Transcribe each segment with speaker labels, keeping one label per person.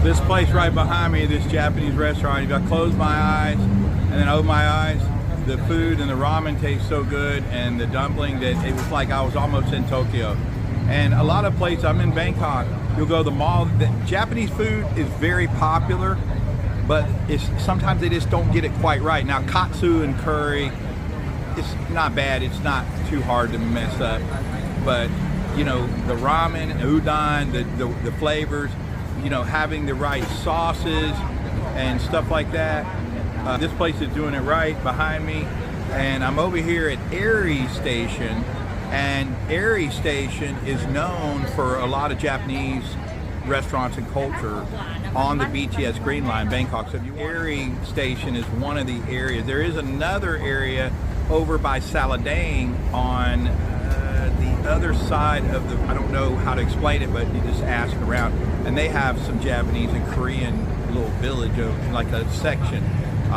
Speaker 1: This place right behind me, this Japanese restaurant, if I close my eyes and then open my eyes, the food and the ramen taste so good, and the dumpling, that it was like I was almost in Tokyo. And a lot of places, I'm in Bangkok, you'll go to the mall. The Japanese food is very popular, but sometimes they just don't get it quite right. Now, katsu and curry, it's not bad. It's not too hard to mess up. But, you know, the ramen, udon, the flavors, you know, having the right sauces and stuff like that. This place is doing it right behind me. And I'm over here at Ari Station. And Ari Station is known for a lot of Japanese restaurants and culture on the BTS Green Line, Bangkok. So Ari Station is one of the areas. There is another area over by Saladang on the other side of the, I don't know how to explain it, but you just ask around. And they have some Japanese and Korean little village, like a section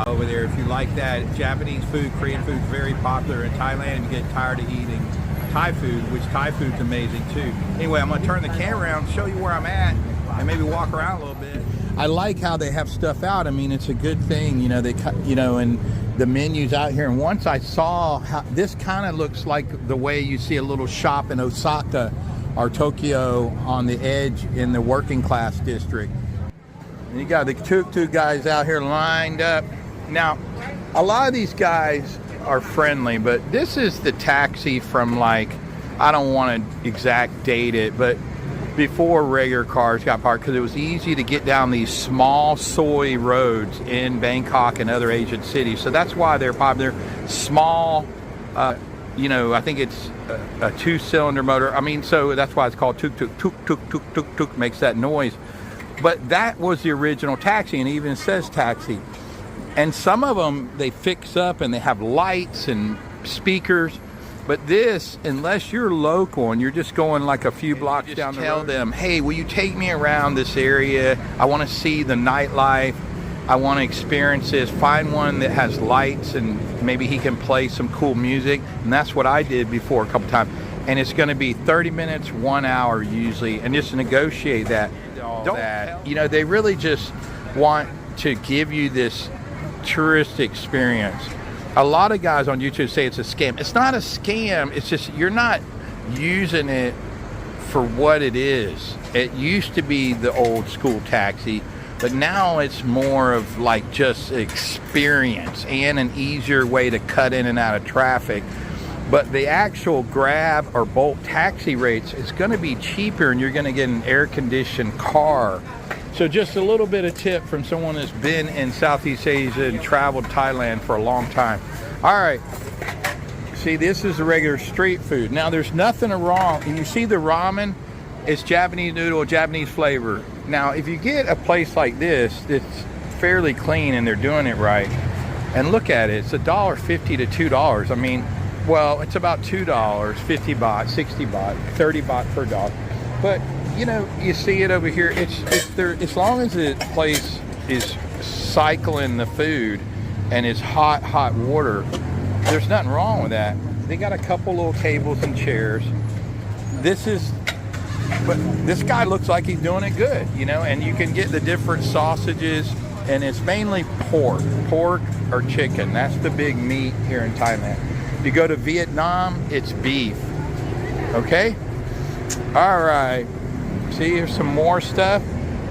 Speaker 1: over there. If you like that, Japanese food, Korean food is very popular in Thailand. And you get tired of eating Thai food, which Thai food's amazing too. Anyway, I'm gonna turn the camera around, show you where I'm at, and maybe walk around a little bit. I like how they have stuff out. I mean, it's a good thing, you know, they cut, you know, and the menus out here. And once I saw how this kind of looks like the way you see a little shop in Osaka or Tokyo on the edge in the working class district. And you got the tuk-tuk guys out here lined up. Now, a lot of these guys are friendly, but this is the taxi from, like, I don't want to exact date it, but before regular cars got parked, because it was easy to get down these small soy roads in Bangkok and other Asian cities. So that's why they're popular. Small, you know, I think it's a two-cylinder motor. I mean, so that's why it's called tuk-tuk. Tuk-tuk, tuk-tuk, makes that noise. But that was the original taxi, and it even says taxi. And some of them, they fix up and they have lights and speakers. But this, unless you're local and you're just going like a few blocks down the road, tell them, hey, will you take me around this area? I want to see the nightlife. I want to experience this. Find one that has lights and maybe he can play some cool music. And that's what I did before a couple times. And it's going to be 30 minutes, 1 hour usually. And just negotiate that. You know, they really just want to give you this tourist experience. A lot of guys on YouTube say it's a scam. It's not a scam. It's just you're not using it for what it is. It used to be the old school taxi, but now it's more of like just experience and an easier way to cut in and out of traffic. But the actual Grab or Bolt taxi rates is going to be cheaper, and you're going to get an air-conditioned car. So just a little bit of tip from someone that's been in Southeast Asia and traveled Thailand for a long time. All right, see, this is the regular street food. Now there's nothing wrong, and you see the ramen, it's Japanese noodle, Japanese flavor. Now if you get a place like this that's fairly clean and they're doing it right, and look at it, it's $1.50 to $2. I mean, well, it's about $2, 50 baht, 60 baht, 30 baht per dog. But you know, you see it over here. It's there, as long as the place is cycling the food and it's hot water, there's nothing wrong with that. They got a couple little tables and chairs. But this guy looks like he's doing it good, you know, and you can get the different sausages, and it's mainly pork or chicken. That's the big meat here in Thailand. You go to Vietnam, it's beef. Okay? All right. See, here's some more stuff.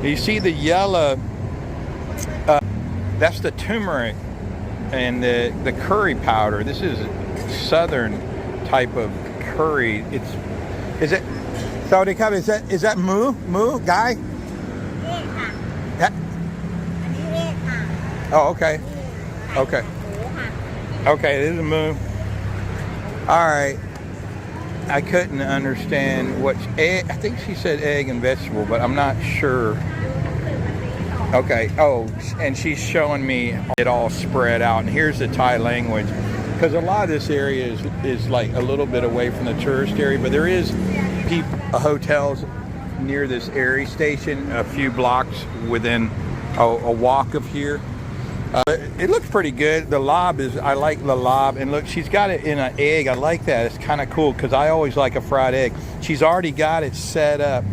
Speaker 1: You see the yellow, that's the turmeric and the curry powder. This is southern type of curry. Is it Saudi Cup? Is that moo guy? Oh, okay. Okay, this is moo. All right. I couldn't understand what egg. I think she said egg and vegetable, but I'm not sure. Okay. Oh, and she's showing me it all spread out. And here's the Thai language, because a lot of this area is like a little bit away from the tourist area, but there is hotels near this Ari Station, a few blocks within a walk of here. It looks pretty good. The lob I like the lob. And look, she's got it in an egg. I like that. It's kind of cool because I always like a fried egg. She's already got it set up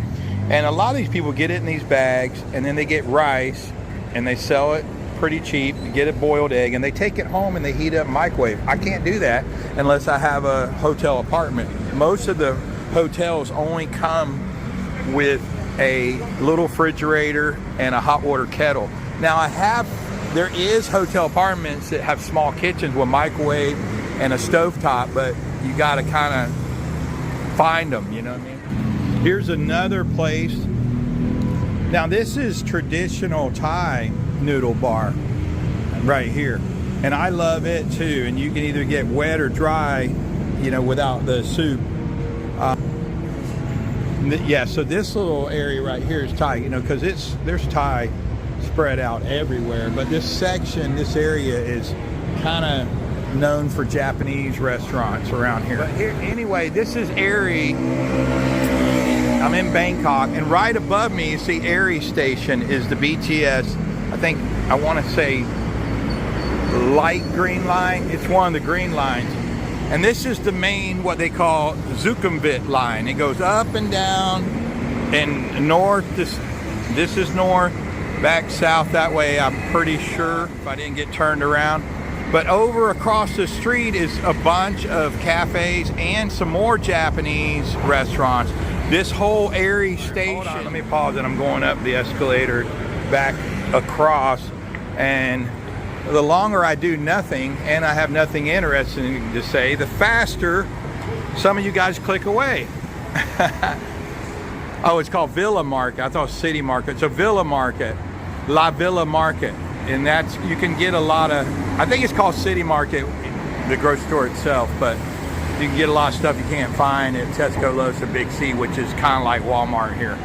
Speaker 1: And a lot of these people get it in these bags, and then they get rice, and they sell it pretty cheap, get a boiled egg, and they take it home and they heat it up microwave. I can't do that unless I have a hotel apartment. Most of the hotels only come with a little refrigerator and a hot water kettle. Now there is hotel apartments that have small kitchens with microwave and a stovetop, but you gotta kind of find them, you know what I mean? Here's another place. Now this is traditional Thai noodle bar right here, and I love it too. And you can either get wet or dry, you know, without the soup. Yeah, so this little area right here is Thai, you know, because there's Thai spread out everywhere, but this section, this area is kind of known for Japanese restaurants around here. But here, anyway, this is Ari. I'm in Bangkok, and right above me, you see Ari Station is the BTS, I want to say light green line. It's one of the green lines. And this is the main, what they call Sukhumvit line. It goes up and down and north. This is north, back south that way, I'm pretty sure, if I didn't get turned around. But over across the street is a bunch of cafes and some more Japanese restaurants. This whole Ari Station. Hold on, let me pause it. I'm going up the escalator back across, and the longer I do nothing and I have nothing interesting to say, the faster some of you guys click away. Oh, it's called Villa Market. I thought it was City Market. It's a Villa Market, La Villa Market, and that's, you can get a lot of, I think it's called City Market, the grocery store itself, but you can get a lot of stuff you can't find at Tesco Lotus or Big C, which is kind of like Walmart here.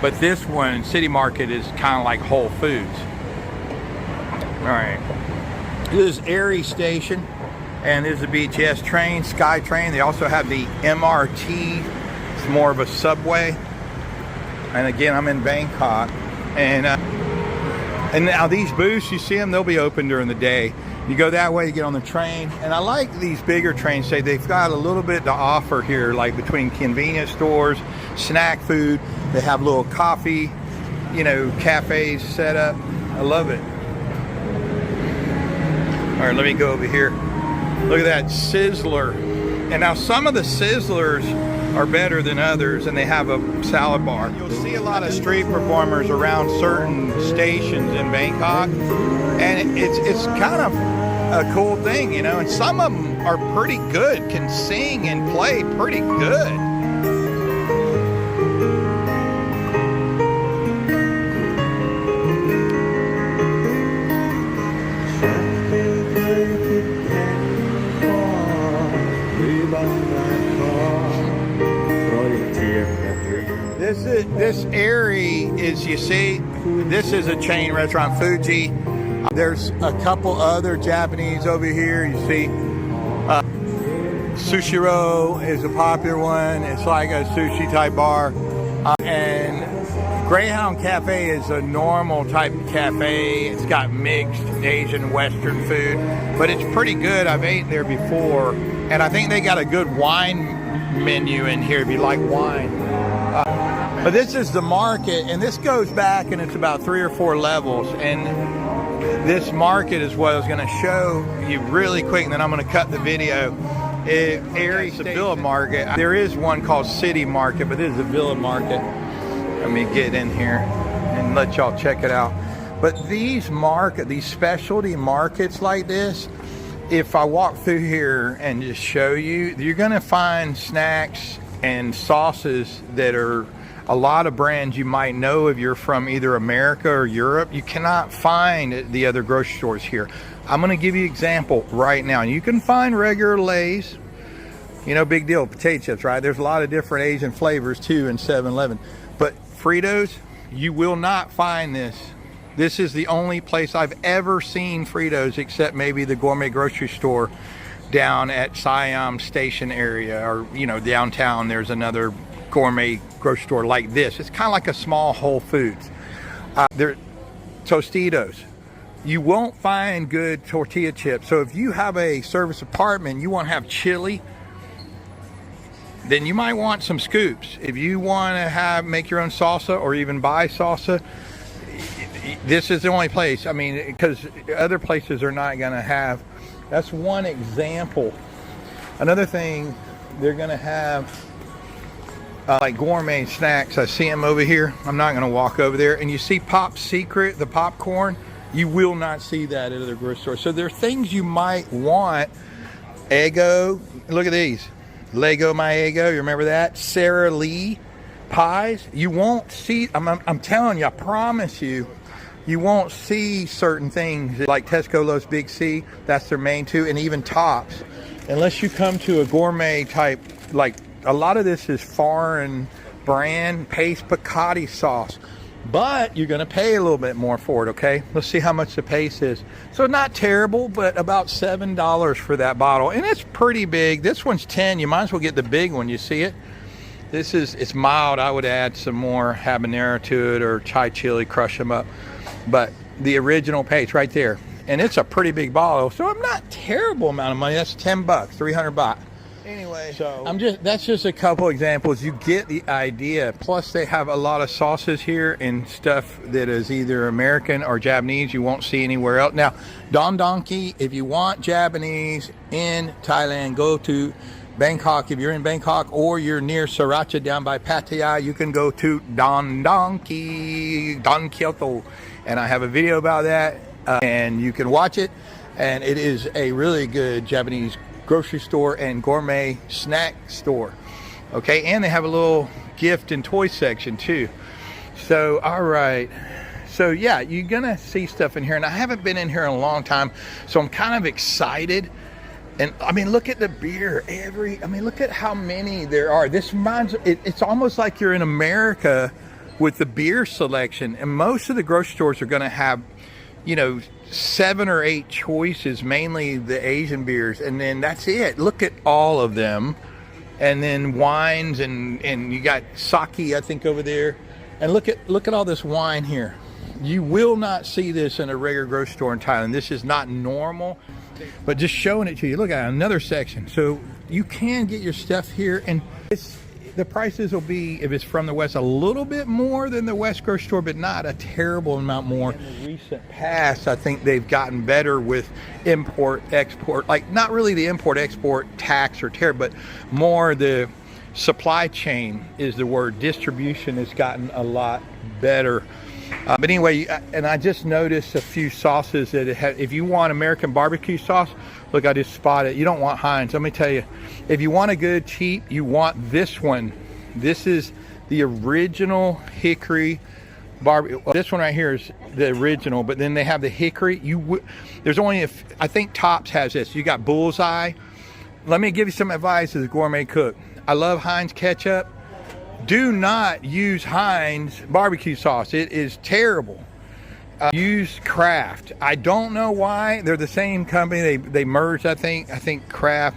Speaker 1: But this one, City Market, is kind of like Whole Foods. All right. This is Ari Station, and this is the BTS train, Skytrain. They also have the MRT. It's more of a subway. And again, I'm in Bangkok. And now these booths, you see them, they'll be open during the day. You go that way, you get on the train. And I like these bigger trains, say they've got a little bit to offer here, like between convenience stores, snack food. They have little coffee, you know, cafes set up. I love it. All right, let me go over here. Look at that Sizzler. And now some of the Sizzlers are better than others, and they have a salad bar. You'll see a lot of street performers around certain stations in Bangkok, and it's kind of a cool thing, you know, and some of them are pretty good, can sing and play pretty good. This Ari is, you see, this is a chain restaurant, Fuji. There's a couple other Japanese over here. You see, Sushiro is a popular one. It's like a sushi type bar. And Greyhound Cafe is a normal type of cafe. It's got mixed Asian Western food, but it's pretty good. I've eaten there before, and I think they got a good wine menu in here if you like wine. But this is the market, and this goes back, and it's about 3 or 4 levels. And this market is what I was going to show you really quick, and then I'm going to cut the video. Ari Station, the Villa Market. There is one called City Market, but this is a Villa Market. Let me get in here and let y'all check it out. But these specialty markets like this, if I walk through here and just show you, you're going to find snacks and sauces that are a lot of brands you might know if you're from either America or Europe. You cannot find at the other grocery stores here. I'm going to give you an example right now. You can find regular Lay's, you know, big deal, potato chips, right? There's a lot of different Asian flavors too in 7-Eleven. But Fritos, you will not find this. This is the only place I've ever seen Fritos, except maybe the gourmet grocery store down at Siam Station area, or, you know, downtown. There's another gourmet grocery store like this. It's kind of like a small Whole Foods. They're Tostitos. You won't find good tortilla chips. So if you have a service apartment, you want to have chili, then you might want some scoops. If you want to make your own salsa or even buy salsa, this is the only place. I mean, because other places are not going to have. That's one example. Another thing, they're going to have like gourmet snacks. I see them over here. I'm not going to walk over there. And you see Pop Secret, the popcorn. You will not see that at other grocery stores. So there are things you might want. Eggo, look at these. Lego My Eggo, you remember that? Sara Lee pies. You won't see, I'm telling you, I promise you, you won't see certain things like Tesco Lotus Big C. That's their main two, and even Tops. Unless you come to a gourmet type, like a lot of this is foreign brand paste picotti sauce. But you're going to pay a little bit more for it, okay? Let's see how much the paste is. So not terrible, but about $7 for that bottle. And it's pretty big. This one's 10. You might as well get the big one. You see it? It's mild. I would add some more habanero to it or chai chili, crush them up. But the original paste right there. And it's a pretty big bottle. So I'm not terrible amount of money. That's 10 bucks, 300 baht. Anyway, so that's just a couple examples. You get the idea. Plus they have a lot of sauces here and stuff that is either American or Japanese you won't see anywhere else. Now, Don Donki, if you want Japanese in Thailand, go to Bangkok. If you're in Bangkok or you're near Sriracha down by Pattaya, you can go to Don Donki, Don Kyoto. And I have a video about that and you can watch it. And it is a really good Japanese grocery store and gourmet snack store. Okay, and they have a little gift and toy section too. So all right, so yeah, you're gonna see stuff in here, and I haven't been in here in a long time, so I'm kind of excited. And I mean, look at the beer. Look at how many there are. This reminds it's almost like you're in America with the beer selection. And most of the grocery stores are going to have, you know, 7 or 8 choices, mainly the Asian beers, and then that's it. Look at all of them. And then wines, and you got sake, I think, over there. And look at all this wine here. You will not see this in a regular grocery store in Thailand. This is not normal, but just showing it to you. Look at another section. So you can get your stuff here, and the prices will be, if it's from the West, a little bit more than the West grocery store, but not a terrible amount more. In the recent past, I think they've gotten better with import, export, like not really the import, export tax or tariff, but more the supply chain is the word. Distribution has gotten a lot better. But anyway, and I just noticed a few sauces that if you want American barbecue sauce, look, I just spotted. You don't want Heinz. Let me tell you, if you want a good cheap, you want this one. This is the original hickory barbecue. Well, this one right here is the original, but then they have the hickory. There's only, I think Tops has this. You got Bullseye. Let me give you some advice as a gourmet cook. I love Heinz ketchup. Do not use Heinz barbecue sauce. It is terrible. Use Kraft. I don't know why. They're the same company. They merged, I think. I think Kraft,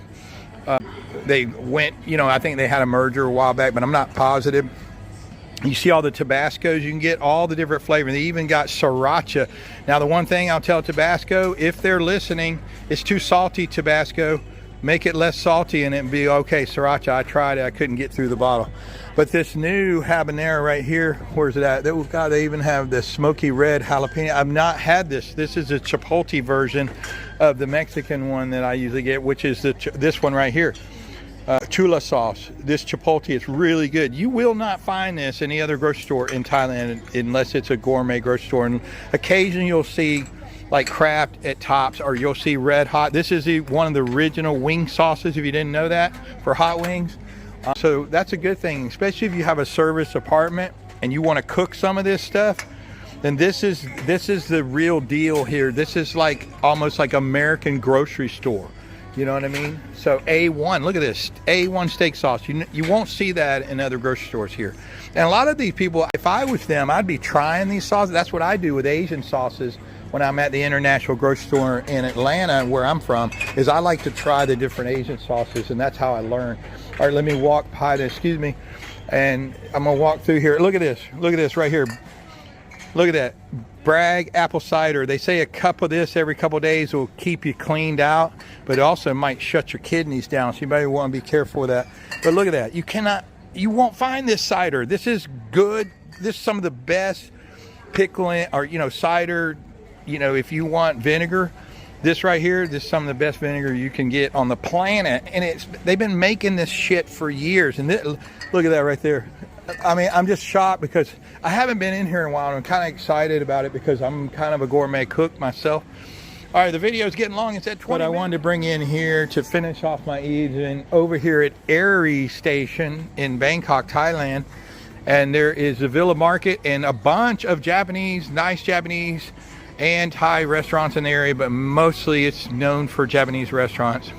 Speaker 1: they went, you know, I think they had a merger a while back, but I'm not positive. You see all the Tabascos. You can get all the different flavors. They even got Sriracha. Now, the one thing I'll tell Tabasco, if they're listening, it's too salty, Tabasco. Make it less salty and it'd be okay. Sriracha, I tried it. I couldn't get through the bottle. But this new habanero right here, where's it at? God, they even have the smoky red jalapeno. I've not had this. This is a chipotle version of the Mexican one that I usually get, which is this one right here. Chula sauce. This chipotle is really good. You will not find this any other grocery store in Thailand unless it's a gourmet grocery store. And occasionally you'll see like Kraft at Tops, or you'll see Red Hot. This is one of the original wing sauces, if you didn't know that, for hot wings. So that's a good thing, especially if you have a service apartment and you want to cook some of this stuff. Then this is the real deal here. This is like almost like American grocery store. You know what I mean? So A1, look at this, A1 steak sauce. You won't see that in other grocery stores here. And a lot of these people, if I was them, I'd be trying these sauces. That's what I do with Asian sauces when I'm at the International Grocery Store in Atlanta, where I'm from, is I like to try the different Asian sauces, and that's how I learn. All right, let me walk by this, excuse me, and I'm gonna walk through here. Look at this right here. Look at that, Bragg apple cider. They say a cup of this every couple of days will keep you cleaned out. but it also might shut your kidneys down. So you better want to be careful with that. But look at that. You won't find this cider. This is good. This is some of the best pickling, or cider. If you want vinegar, this right here, this is some of the best vinegar you can get on the planet. And they've been making this shit for years. And look at that right there. I mean, I'm just shocked because I haven't been in here in a while, and I'm kind of excited about it because I'm kind of a gourmet cook myself. All right, the video is getting long. It's at 20 minutes. But I wanted to bring in here to finish off my evening over here at Ari Station in Bangkok, Thailand. And there is a Villa Market and a bunch of nice Japanese and Thai restaurants in the area, but mostly it's known for Japanese restaurants.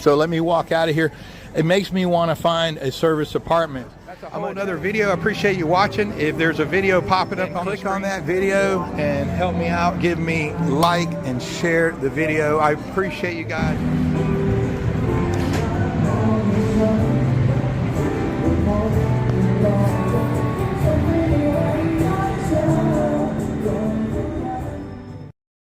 Speaker 1: So let me walk out of here. It makes me want to find a service apartment. That's a whole other video. I appreciate you watching. If there's a video popping up, click on that video and help me out. Give me like and share the video. I appreciate you guys.